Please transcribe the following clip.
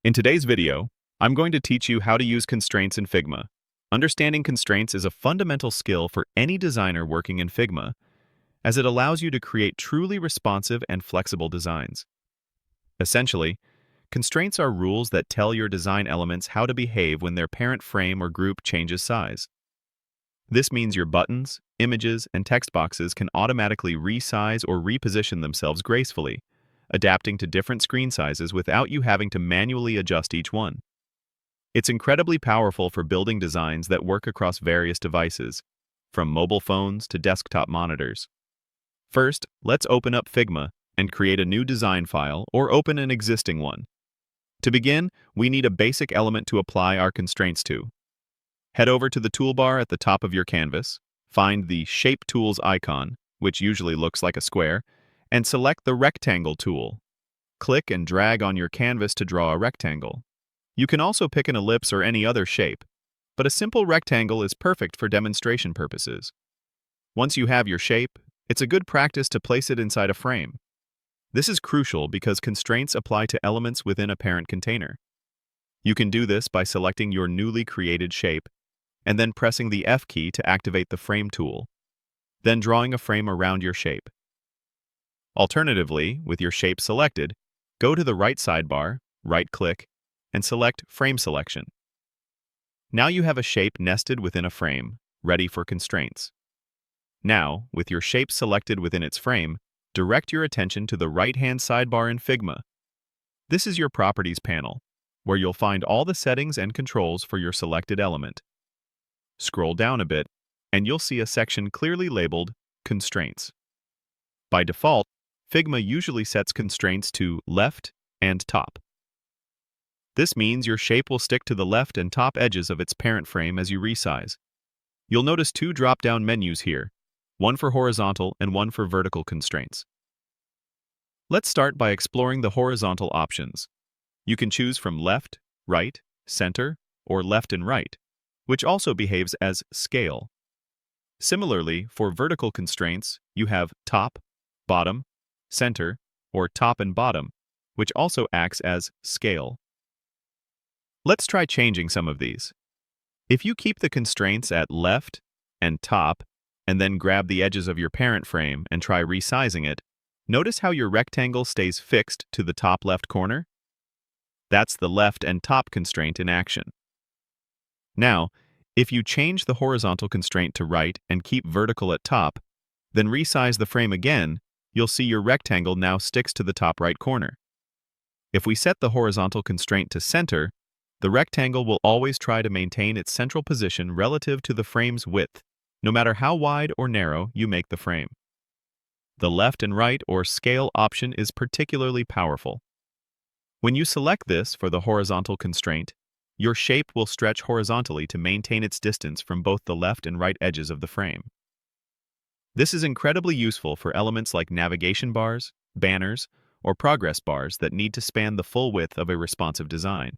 In today's video, I'm going to teach you how to use constraints in Figma. Understanding constraints is a fundamental skill for any designer working in Figma, as it allows you to create truly responsive and flexible designs. Essentially, constraints are rules that tell your design elements how to behave when their parent frame or group changes size. This means your buttons, images, and text boxes can automatically resize or reposition themselves gracefully, adapting to different screen sizes without you having to manually adjust each one. It's incredibly powerful for building designs that work across various devices, from mobile phones to desktop monitors. First, let's open up Figma and create a new design file or open an existing one. To begin, we need a basic element to apply our constraints to. Head over to the toolbar at the top of your canvas, find the Shape Tools icon, which usually looks like a square, and select the Rectangle tool. Click and drag on your canvas to draw a rectangle. You can also pick an ellipse or any other shape, but a simple rectangle is perfect for demonstration purposes. Once you have your shape, it's a good practice to place it inside a frame. This is crucial because constraints apply to elements within a parent container. You can do this by selecting your newly created shape and then pressing the F key to activate the Frame tool, then drawing a frame around your shape. Alternatively, with your shape selected, go to the right sidebar, right-click, and select Frame Selection. Now you have a shape nested within a frame, ready for constraints. Now, with your shape selected within its frame, direct your attention to the right-hand sidebar in Figma. This is your Properties panel, where you'll find all the settings and controls for your selected element. Scroll down a bit, and you'll see a section clearly labeled Constraints. By default, Figma usually sets constraints to left and top. This means your shape will stick to the left and top edges of its parent frame as you resize. You'll notice two drop-down menus here, one for horizontal and one for vertical constraints. Let's start by exploring the horizontal options. You can choose from left, right, center, or left and right, which also behaves as scale. Similarly, for vertical constraints, you have top, bottom, center, or top and bottom, which also acts as scale. Let's try changing some of these. If you keep the constraints at left and top, and then grab the edges of your parent frame and try resizing it, notice how your rectangle stays fixed to the top left corner? That's the left and top constraint in action. Now, if you change the horizontal constraint to right and keep vertical at top, then resize the frame again, you'll see your rectangle now sticks to the top right corner. If we set the horizontal constraint to center, the rectangle will always try to maintain its central position relative to the frame's width, no matter how wide or narrow you make the frame. The left and right or scale option is particularly powerful. When you select this for the horizontal constraint, your shape will stretch horizontally to maintain its distance from both the left and right edges of the frame. This is incredibly useful for elements like navigation bars, banners, or progress bars that need to span the full width of a responsive design.